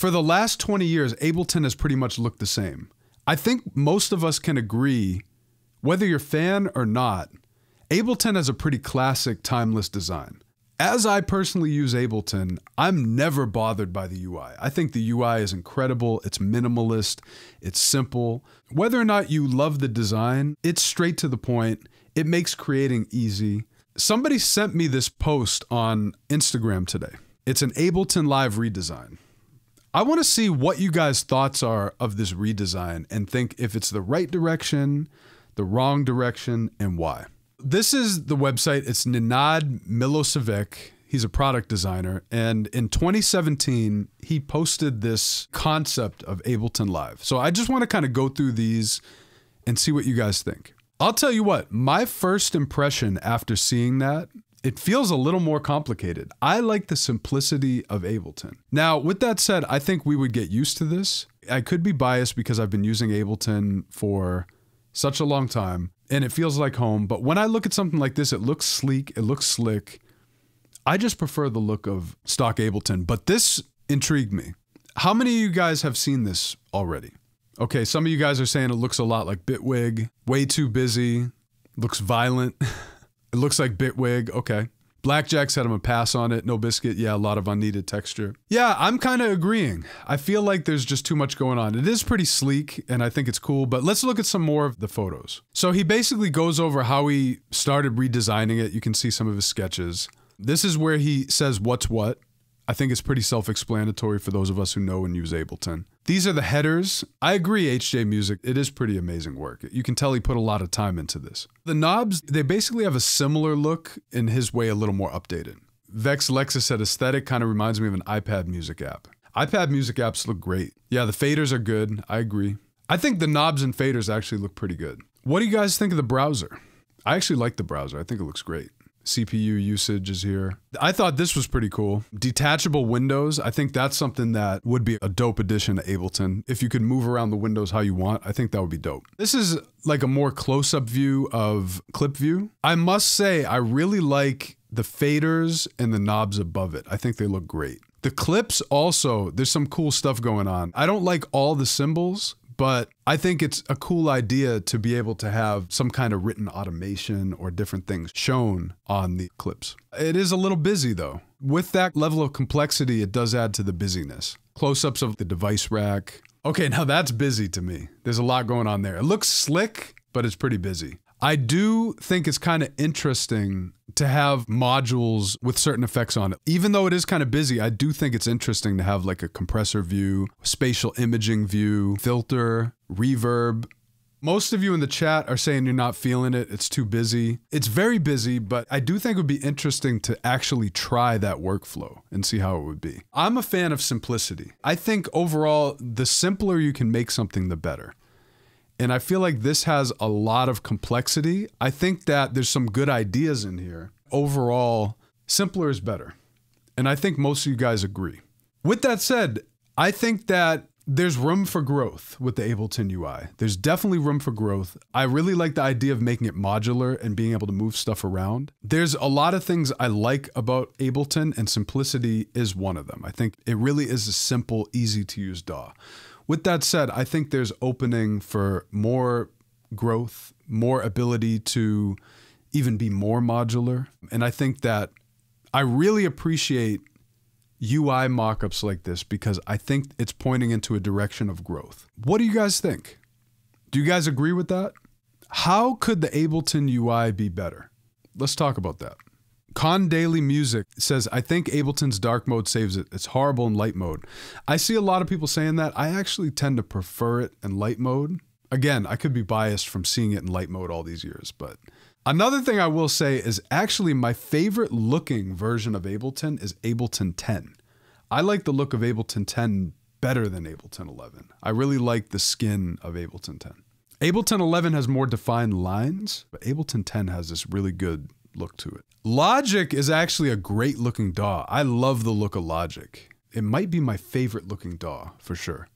For the last 20 years, Ableton has pretty much looked the same. I think most of us can agree, whether you're a fan or not, Ableton has a pretty classic, timeless design. As I personally use Ableton, I'm never bothered by the UI. I think the UI is incredible, it's minimalist, it's simple. Whether or not you love the design, it's straight to the point, it makes creating easy. Somebody sent me this post on Instagram today. It's an Ableton Live redesign. I want to see what you guys' thoughts are of this redesign and think if it's the right direction, the wrong direction, and why. This is the website. It's Nenad Milosevic. He's a product designer. And in 2017, he posted this concept of Ableton Live. So I just want to kind of go through these and see what you guys think. I'll tell you what, my first impression after seeing that, it feels a little more complicated. I like the simplicity of Ableton. Now, with that said, I think we would get used to this. I could be biased because I've been using Ableton for such a long time and it feels like home. But when I look at something like this, it looks sleek, it looks slick. I just prefer the look of stock Ableton, but this intrigued me. How many of you guys have seen this already? Okay, some of you guys are saying it looks a lot like Bitwig, way too busy, looks violent. It looks like Bitwig, okay. Blackjack said I'm a pass on it. No Biscuit, yeah, a lot of unneeded texture. Yeah, I'm kind of agreeing. I feel like there's just too much going on. It is pretty sleek and I think it's cool, but let's look at some more of the photos. So he basically goes over how he started redesigning it. You can see some of his sketches. This is where he says what's what. I think it's pretty self-explanatory for those of us who know and use Ableton. These are the headers. I agree, HJ Music, it is pretty amazing work. You can tell he put a lot of time into this. The knobs, they basically have a similar look, in his way a little more updated. Vex Lexus said aesthetic kind of reminds me of an iPad music app. iPad music apps look great. Yeah, the faders are good, I agree. I think the knobs and faders actually look pretty good. What do you guys think of the browser? I actually like the browser, I think it looks great. CPU usage is here. I thought this was pretty cool. Detachable windows, I think that's something that would be a dope addition to Ableton. If you could move around the windows how you want, I think that would be dope. This is like a more close-up view of clip view. I must say, I really like the faders and the knobs above it. I think they look great. The clips also, there's some cool stuff going on. I don't like all the symbols, but I think it's a cool idea to be able to have some kind of written automation or different things shown on the clips. It is a little busy though. With that level of complexity, it does add to the busyness. Close-ups of the device rack. Okay, now that's busy to me. There's a lot going on there. It looks slick, but it's pretty busy. I do think it's kind of interesting to have modules with certain effects on it. Even though it is kind of busy, I do think it's interesting to have like a compressor view, spatial imaging view, filter, reverb. Most of you in the chat are saying you're not feeling it, it's too busy. It's very busy, but I do think it would be interesting to actually try that workflow and see how it would be. I'm a fan of simplicity. I think overall, the simpler you can make something, the better. And I feel like this has a lot of complexity. I think that there's some good ideas in here. Overall, simpler is better. And I think most of you guys agree. With that said, I think that there's room for growth with the Ableton UI. There's definitely room for growth. I really like the idea of making it modular and being able to move stuff around. There's a lot of things I like about Ableton, and simplicity is one of them. I think it really is a simple, easy to use DAW. With that said, I think there's opening for more growth, more ability to even be more modular. And I think that I really appreciate UI mockups like this because I think it's pointing into a direction of growth. What do you guys think? Do you guys agree with that? How could the Ableton UI be better? Let's talk about that. Con Daily Music says, I think Ableton's dark mode saves it. It's horrible in light mode. I see a lot of people saying that. I actually tend to prefer it in light mode. Again, I could be biased from seeing it in light mode all these years, but another thing I will say is actually my favorite looking version of Ableton is Ableton 10. I like the look of Ableton 10 better than Ableton 11. I really like the skin of Ableton 10. Ableton 11 has more defined lines, but Ableton 10 has this really good look to it. Logic is actually a great looking DAW. I love the look of Logic. It might be my favorite looking DAW for sure.